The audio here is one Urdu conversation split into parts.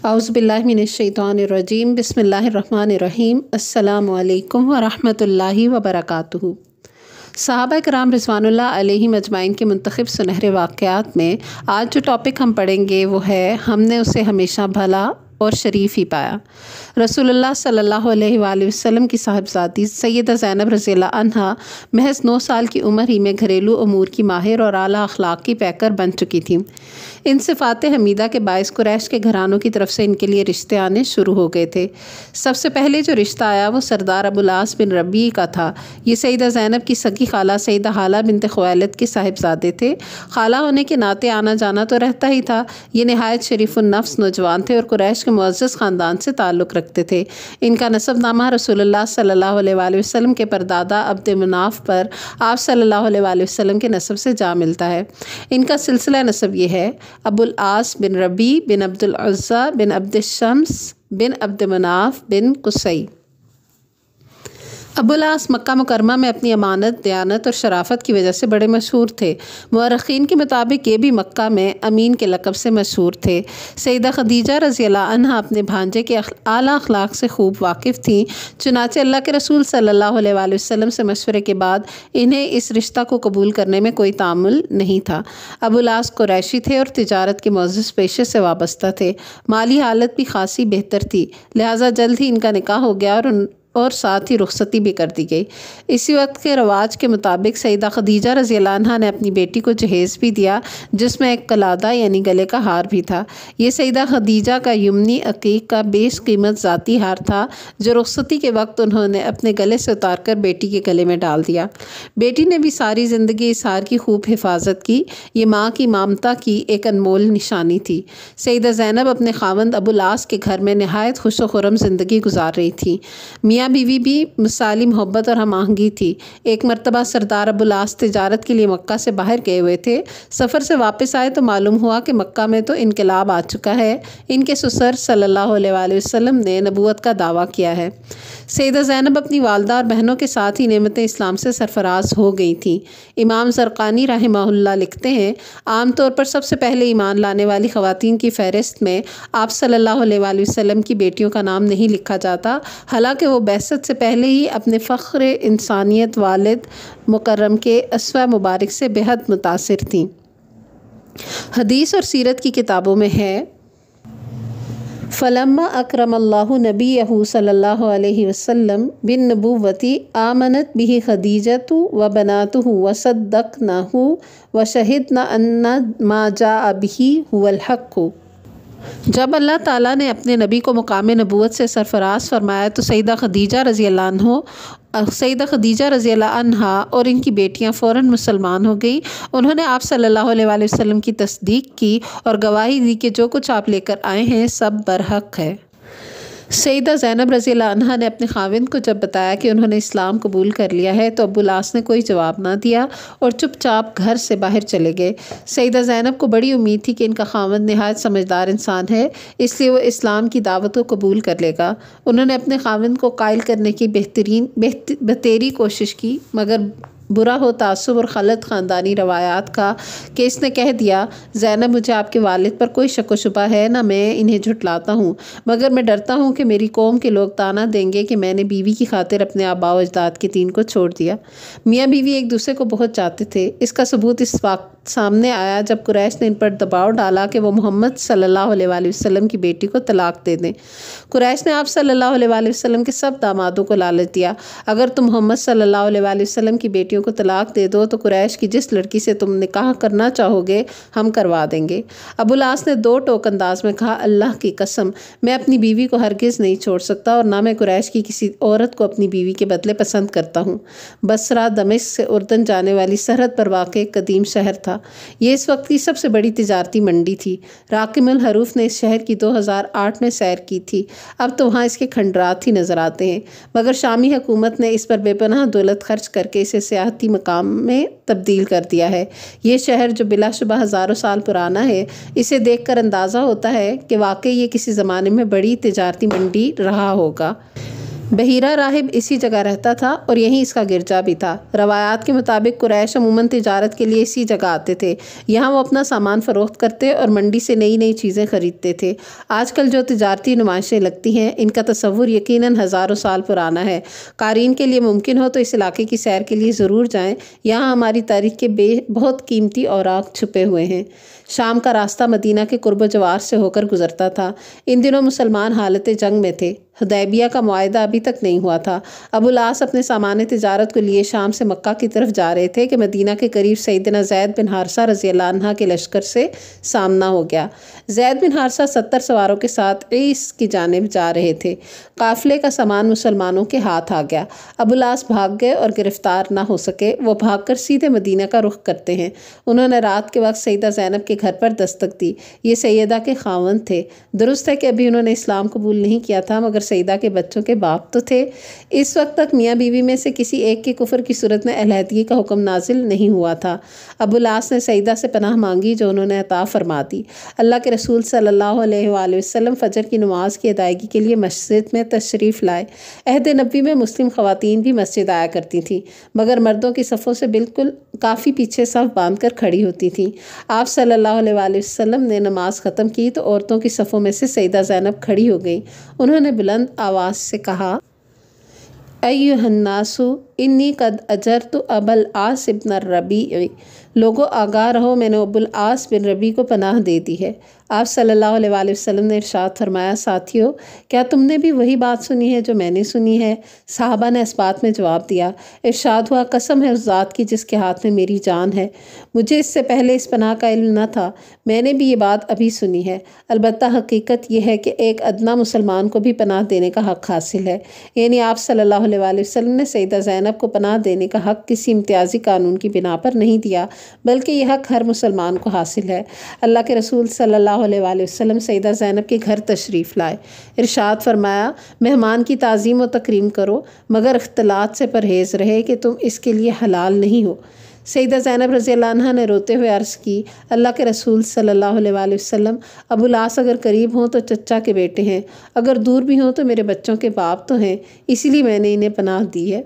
اعوذ باللہ من الشیطان الرجیم بسم اللہ الرحمن الرحیم السلام علیکم ورحمۃ اللہ وبرکاتہ۔ صحابہ کرام رضوان اللہ علیہم اجمعین کے منتخب سنہرے واقعات میں آج جو ٹاپک ہم پڑھیں گے وہ ہے ہم نے اسے ہمیشہ بھلا اور شریف ہی پایا۔ رسول اللہ صلی اللہ علیہ وآلہ وسلم کی صاحبزادی سیدہ زینب رضی اللہ عنہا محض 9 سال کی عمر ہی میں گھریلو امور کی ماہر اور اعلیٰ اخلاق کی پیکر بن چکی تھیں۔ ان صفات حمیدہ کے باعث قریش کے گھرانوں کی طرف سے ان کے لیے رشتے آنے شروع ہو گئے تھے۔ سب سے پہلے جو رشتہ آیا وہ سردار ابو العاص بن ربیع کا تھا۔ یہ سیدہ زینب کی سگی خالہ سیدہ ہالہ بنت خویلد کے صاحبزادے تھے۔ خالہ ہونے کے ناطے آنا جانا تو رہتا ہی تھا۔ یہ نہایت شریف النفس نوجوان تھے اور قریش کے معزز خاندان سے تعلق رکھتے تھے۔ ان کا نسب نامہ رسول اللہ صلی اللہ علیہ وآلہ وسلم کے پردادا عبد مناف پر آپ صلی اللہ علیہ وآلہ وسلم کے نسب سے جا ملتا ہے۔ ان کا سلسلہ نسب یہ ہے: ابو العاص بن ربیع بن عبد العزیٰ بن عبد الشمس بن عبد مناف بن قصی۔ ابو العاص مکہ مکرمہ میں اپنی امانت، دیانت اور شرافت کی وجہ سے بڑے مشہور تھے۔ مورخین کے مطابق یہ بھی مکہ میں امین کے لقب سے مشہور تھے۔ سیدہ خدیجہ رضی اللہ عنہا اپنے بھانجے کے اعلیٰ اخلاق سے خوب واقف تھیں، چنانچہ اللہ کے رسول صلی اللہ علیہ وآلہ وسلم سے مشورے کے بعد انہیں اس رشتہ کو قبول کرنے میں کوئی تعامل نہیں تھا۔ ابو العاص قریشی تھے اور تجارت کے معزز پیشے سے وابستہ تھے۔ مالی حالت بھی خاصی بہتر تھی، لہٰذا جلد ہی ان کا نکاح ہو گیا اور ساتھ ہی رخصتی بھی کر دی گئی۔ اسی وقت کے رواج کے مطابق سیدہ خدیجہ رضی اللہ عنہا نے اپنی بیٹی کو جہیز بھی دیا، جس میں ایک قلادہ یعنی گلے کا ہار بھی تھا۔ یہ سیدہ خدیجہ کا یمنی عقیق کا بیش قیمت ذاتی ہار تھا، جو رخصتی کے وقت انہوں نے اپنے گلے سے اتار کر بیٹی کے گلے میں ڈال دیا۔ بیٹی نے بھی ساری زندگی اس ہار کی خوب حفاظت کی۔ یہ ماں کی ممتا کی ایک انمول نشانی تھی۔ سیدہ زینب اپنے خاوند ابو العاص کے گھر میں نہایت خوش و خرم زندگی گزار رہی تھیں۔ میاں بیوی بھی مثالی محبت اور ہم آہنگی تھی۔ ایک مرتبہ سردار ابو العاص تجارت کے لیے مکہ سے باہر گئے ہوئے تھے۔ سفر سے واپس آئے تو معلوم ہوا کہ مکہ میں تو انقلاب آ چکا ہے۔ ان کے سسر صلی اللہ علیہ وآلہ وسلم نے نبوت کا دعویٰ کیا ہے۔ سیدہ زینب اپنی والدہ اور بہنوں کے ساتھ ہی نعمت اسلام سے سرفراز ہو گئی تھیں۔ امام زرقانی رحمہ اللہ لکھتے ہیں، عام طور پر سب سے پہلے ایمان لانے والی خواتین کی فہرست میں آپ صلی اللہ علیہ وآلہ وسلم کی بیٹیوں کا نام نہیں لکھا جاتا، حالانکہ وہ بعثت سے پہلے ہی اپنے فخر انسانیت والد مکرم کے اسوہ مبارک سے بے حد متاثر تھیں۔ حدیث اور سیرت کی کتابوں میں ہے: فلما اکرم اللہ نبیہ صلی اللہ علیہ وسلم بالنبوۃ آمنت بہ خدیجۃ وبناتہ وصدقنہ وشہدن ان ما جاء بہ ھو الحق۔ جب اللہ تعالیٰ نے اپنے نبی کو مقام نبوت سے سرفراز فرمایا تو سیدہ خدیجہ رضی اللہ عنہا اور ان کی بیٹیاں فوراً مسلمان ہو گئیں۔ انہوں نے آپ صلی اللہ علیہ وآلہ وسلم کی تصدیق کی اور گواہی دی کہ جو کچھ آپ لے کر آئے ہیں سب برحق ہے۔ سیدہ زینب رضی اللہ عنہا نے اپنے خاوند کو جب بتایا کہ انہوں نے اسلام قبول کر لیا ہے تو ابو العاص نے کوئی جواب نہ دیا اور چپ چاپ گھر سے باہر چلے گئے۔ سیدہ زینب کو بڑی امید تھی کہ ان کا خاوند نہایت سمجھدار انسان ہے، اس لیے وہ اسلام کی دعوت کو قبول کر لے گا۔ انہوں نے اپنے خاوند کو قائل کرنے کی بہتری کوشش کی، مگر برا ہو تعصب اور غلط خاندانی روایات کا کہ اس نے کہہ دیا: زینب، مجھے آپ کے والد پر کوئی شک و شبہ ہے نہ میں انہیں جھٹلاتا ہوں، مگر میں ڈرتا ہوں کہ میری قوم کے لوگ طعنہ دیں گے کہ میں نے بیوی کی خاطر اپنے آباء و اجداد کے دین کو چھوڑ دیا۔ میاں بیوی ایک دوسرے کو بہت چاہتے تھے۔ اس کا ثبوت اس وقت سامنے آیا جب قریش نے ان پر دباؤ ڈالا کہ وہ محمد صلی اللہ علیہ وآلہ وسلم کی بیٹی کو طلاق دے دیں۔ قریش نے آپ صلی اللہ علیہ وآلہ وسلم کے سب دامادوں کو لالچ دیا: اگر تم محمد صلی اللہ علیہ وآلہ وسلم کی بیٹیوں کو طلاق دے دو تو قریش کی جس لڑکی سے تم نکاح کرنا چاہو گے ہم کروا دیں گے۔ ابو العاص نے دو ٹوک انداز میں کہا: اللہ کی قسم، میں اپنی بیوی کو ہرگز نہیں چھوڑ سکتا اور نہ میں قریش کی کسی عورت کو اپنی بیوی کے بدلے پسند کرتا ہوں۔ بصرہ دمشق سے اردن جانے والی سرحد پر واقع ایک قدیم شہر تھا۔ یہ اس وقت کی سب سے بڑی تجارتی منڈی تھی۔ راقم الحروف نے اس شہر کی 2008 میں سیر کی تھی۔ اب تو وہاں اس کے کھنڈرات ہی نظر آتے ہیں، مگر شامی حکومت نے اس پر بے پناہ دولت خرچ کر کے اسے سیاحتی مقام میں تبدیل کر دیا ہے۔ یہ شہر جو بلا شبہ ہزاروں سال پرانا ہے، اسے دیکھ کر اندازہ ہوتا ہے کہ واقعی یہ کسی زمانے میں بڑی تجارتی منڈی رہا ہوگا۔ بحیرہ راہب اسی جگہ رہتا تھا اور یہیں اس کا گرجا بھی تھا۔ روایات کے مطابق قریش عموماً تجارت کے لیے اسی جگہ آتے تھے۔ یہاں وہ اپنا سامان فروخت کرتے اور منڈی سے نئی نئی چیزیں خریدتے تھے۔ آج کل جو تجارتی نمائشیں لگتی ہیں ان کا تصور یقیناً ہزاروں سال پرانا ہے۔ قارئین کے لیے ممکن ہو تو اس علاقے کی سیر کے لیے ضرور جائیں، یہاں ہماری تاریخ کے بہت قیمتی اوراق چھپے ہوئے ہیں۔ شام کا راستہ مدینہ کے قرب و جوار سے ہو کر گزرتا تھا۔ ان دنوں مسلمان حالت جنگ میں تھے۔ حدیبیہ کا معاہدہ ابھی تک نہیں ہوا تھا۔ ابو العاص اپنے سامان تجارت کو لیے شام سے مکہ کی طرف جا رہے تھے کہ مدینہ کے قریب سیدنا زید بن حارثہ رضی اللہ عنہ کے لشکر سے سامنا ہو گیا۔ زید بن حارثہ 70 سواروں کے ساتھ عیس کی جانب جا رہے تھے۔ قافلے کا سامان مسلمانوں کے ہاتھ آ گیا۔ ابو العاص بھاگ گئے اور گرفتار نہ ہو سکے۔ وہ بھاگ کر سیدھے مدینہ کا رخ کرتے ہیں۔ انہوں نے رات کے وقت سیدہ زینب کے گھر پر دستک دی۔ یہ سیدہ کے خاوند تھے۔ درست ہے کہ ابھی انہوں نے اسلام قبول نہیں کیا تھا، مگر سیدہ کے بچوں کے باپ تو تھے۔ اس وقت تک میاں بیوی میں سے کسی ایک کے کفر کی صورت میں علیحدگی کا حکم نازل نہیں ہوا تھا۔ ابو العاص نے سیدہ سے پناہ مانگی جو انہوں نے عطا فرما دی۔ اللہ کے رسول صلی اللہ علیہ وآلہ وسلم فجر کی نماز کی ادائیگی کے لیے مسجد میں تشریف لائے۔ عہد نبوی میں مسلم خواتین بھی مسجد آیا کرتی تھیں، مگر مردوں کی صفوں سے بالکل کافی پیچھے صف باندھ کر کھڑی ہوتی تھیں۔ آپ صلی اللہ علیہ وآلہ وسلم نے نماز ختم کی تو عورتوں کی صفوں میں سے سیدہ زینب کھڑی ہو گئیں۔ انہوں نے بلند آواز سے کہا، ایھا الناس انی قد اجرت ابا العاص بن الربیع، لوگو آگاہ رہو، میں نے ابو العاص بن ربیع کو پناہ دے دی ہے۔ آپ صلی اللہ علیہ وآلہ وسلم نے ارشاد فرمایا، ساتھیو کیا تم نے بھی وہی بات سنی ہے جو میں نے سنی ہے؟ صحابہ نے اس بات میں جواب دیا۔ ارشاد ہوا، قسم ہے اس ذات کی جس کے ہاتھ میں میری جان ہے، مجھے اس سے پہلے اس پناہ کا علم نہ تھا، میں نے بھی یہ بات ابھی سنی ہے۔ البتہ حقیقت یہ ہے کہ ایک ادنیٰ مسلمان کو بھی پناہ دینے کا حق حاصل ہے، یعنی آپ صلی اللہ علیہ وآلہ وسلم نے سیدہ زینب کو پناہ دینے کا حق کسی امتیازی قانون کی بنا پر نہیں دیا، بلکہ یہ حق ہر مسلمان کو حاصل ہے۔ اللہ کے رسول صلی اللہ علیہ وآلہ وسلم سیدہ زینب کے گھر تشریف لائے۔ ارشاد فرمایا، مہمان کی تعظیم و تکریم کرو، مگر اختلاط سے پرہیز رہے کہ تم اس کے لیے حلال نہیں ہو۔ سیدہ زینب رضی اللہ عنہ نے روتے ہوئے عرض کی، اللہ کے رسول صلی اللہ علیہ وآلہ وسلم، ابو العاص اگر قریب ہوں تو چچا کے بیٹے ہیں، اگر دور بھی ہوں تو میرے بچوں کے باپ تو ہیں، اسی لیے میں نے انہیں پناہ دی ہے۔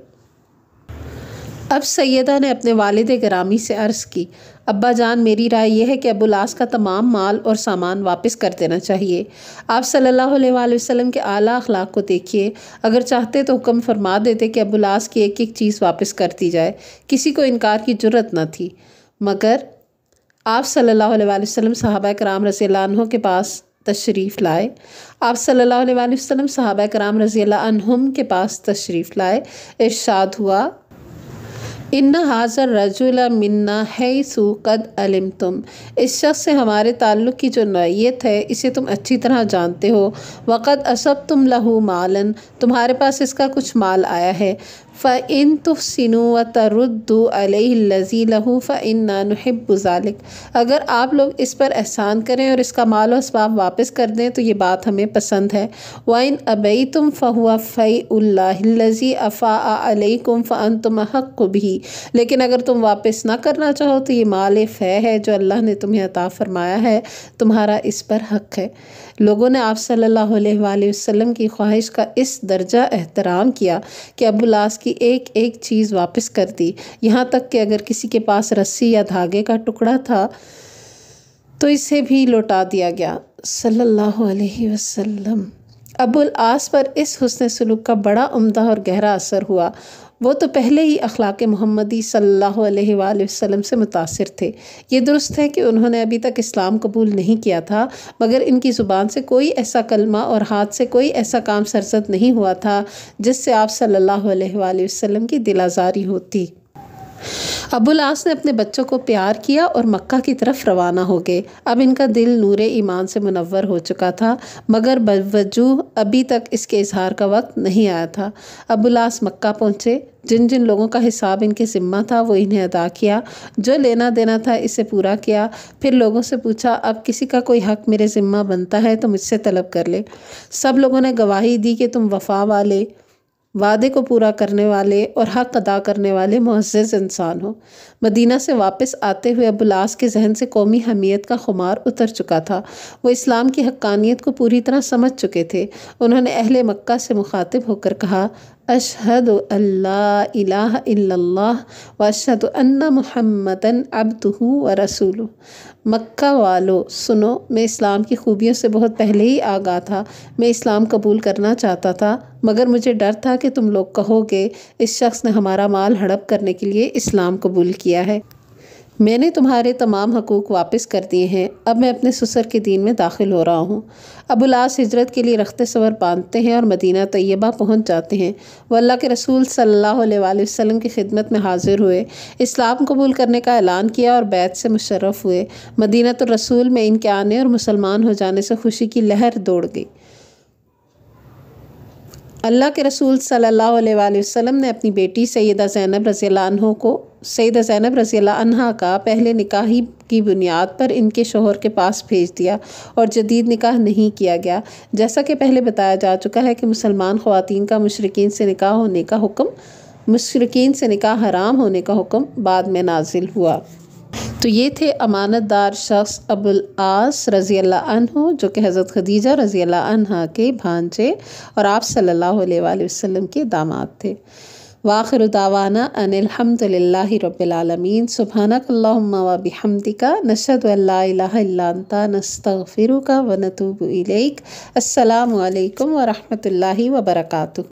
اب سیدہ نے اپنے والد گرامی سے عرض کی، ابا جان، میری رائے یہ ہے کہ ابو العاص کا تمام مال اور سامان واپس کر دینا چاہیے۔ آپ صلی اللہ علیہ وآلہ وسلم کے اعلیٰ اخلاق کو دیکھیے، اگر چاہتے تو حکم فرما دیتے کہ ابو العاص کی ایک ایک چیز واپس کر دی جائے، کسی کو انکار کی جرت نہ تھی، مگر آپ صلی اللہ علیہ وآلہ وسلم صحابہ کرام رضی اللہ عنہ کے پاس تشریف لائے۔ آپ صلی اللہ علیہ وآلہ وسلم صحابہ کرام رضی اللہ عنہم کے پاس تشریف لائے۔ ارشاد ہوا، ان ھذا الرجل منا حیث قد علمتم، اس شخص سے ہمارے تعلق کی جو نوعیت ہے اسے تم اچھی طرح جانتے ہو۔ وقد اصبتم لہ مالا، تمہارے پاس اس کا کچھ مال آیا ہے۔ فإن تحسنوا وتردوا علیہ الذی لہ فإنا نحب ذلک، اگر آپ لوگ اس پر احسان کریں اور اس کا مال و اسباب واپس کر دیں تو یہ بات ہمیں پسند ہے۔ وإن ابیتم فہو فیء اللہ الذی افاء علیکم فأنتم احق بہ، لیکن اگر تم واپس نہ کرنا چاہو تو یہ مال فے ہے جو اللہ نے تمہیں عطا فرمایا ہے، تمہارا اس پر حق ہے۔ لوگوں نے آپ صلی اللہ علیہ وآلہ وسلم کی خواہش کا اس درجہ احترام کیا کہ ابو العاص کی ایک ایک چیز واپس کر دی، یہاں تک کہ اگر کسی کے پاس رسی یا دھاگے کا ٹکڑا تھا تو اسے بھی لوٹا دیا گیا صلی اللہ علیہ وسلم۔ ابو العاص پر اس حسن سلوک کا بڑا عمدہ اور گہرا اثر ہوا۔ وہ تو پہلے ہی اخلاق محمدی صلی اللہ علیہ وآلہ وسلم سے متاثر تھے۔ یہ درست ہے کہ انہوں نے ابھی تک اسلام قبول نہیں کیا تھا، مگر ان کی زبان سے کوئی ایسا کلمہ اور ہاتھ سے کوئی ایسا کام سرزد نہیں ہوا تھا جس سے آپ صلی اللہ علیہ وآلہ وسلم کی دل آزاری ہوتی۔ ابو العاص نے اپنے بچوں کو پیار کیا اور مکہ کی طرف روانہ ہو گئے۔ اب ان کا دل نور ایمان سے منور ہو چکا تھا، مگر باوجود ابھی تک اس کے اظہار کا وقت نہیں آیا تھا۔ ابو العاص مکہ پہنچے، جن جن لوگوں کا حساب ان کے ذمہ تھا وہ انہیں ادا کیا، جو لینا دینا تھا اسے پورا کیا، پھر لوگوں سے پوچھا، اب کسی کا کوئی حق میرے ذمہ بنتا ہے تو مجھ سے طلب کر لے۔ سب لوگوں نے گواہی دی کہ تم وفا والے وعدے کو پورا کرنے والے اور حق ادا کرنے والے معزز انسان ہو۔ مدینہ سے واپس آتے ہوئے ابوالعاص کے ذہن سے قومی حمیت کا خمار اتر چکا تھا۔ وہ اسلام کی حقانیت کو پوری طرح سمجھ چکے تھے۔ انہوں نے اہل مکہ سے مخاطب ہو کر کہا، اشہد ان لا الہ الا اللہ و اشہد ان محمدًا عبدہ و رسولہ۔ مکہ والو سنو، میں اسلام کی خوبیوں سے بہت پہلے ہی آگاہ تھا۔ میں اسلام قبول کرنا چاہتا تھا، مگر مجھے ڈر تھا کہ تم لوگ کہو گے اس شخص نے ہمارا مال ہڑپ کرنے کے لیے اسلام قبول کیا ہے۔ میں نے تمہارے تمام حقوق واپس کر دیے ہیں، اب میں اپنے سسر کے دین میں داخل ہو رہا ہوں۔ ابوالعاص ہجرت کے لیے رخت سور باندھتے ہیں اور مدینہ طیبہ پہنچ جاتے ہیں۔ وہ اللہ کے رسول صلی اللہ علیہ وآلہ وسلم کی خدمت میں حاضر ہوئے، اسلام قبول کرنے کا اعلان کیا اور بیعت سے مشرف ہوئے۔ مدینۃ الرسول میں ان کے آنے اور مسلمان ہو جانے سے خوشی کی لہر دوڑ گئی۔ اللہ کے رسول صلی اللہ علیہ وآلہ وسلم نے اپنی بیٹی سیدہ زینب رضی اللہ عنہ کا پہلے نکاح کی بنیاد پر ان کے شوہر کے پاس بھیج دیا اور جدید نکاح نہیں کیا گیا۔ جیسا کہ پہلے بتایا جا چکا ہے کہ مسلمان خواتین کا مشرکین سے نکاح حرام ہونے کا حکم بعد میں نازل ہوا۔ تو یہ تھے امانت دار شخص ابوالعاص رضی اللہ عنہ، جو کہ حضرت خدیجہ رضی اللہ عنہ کے بھانجے اور آپ صلی اللہ علیہ وآلہ وسلم کے داماد تھے۔ وآخر دعوانا ان الحمد للہ رب العالمین، سبحانک اللہم و بحمدک، نشہد ان لا الہ الا انت، نستغفرک و نتوب الیک۔ السلام علیکم ورحمۃ اللہ وبرکاتہ۔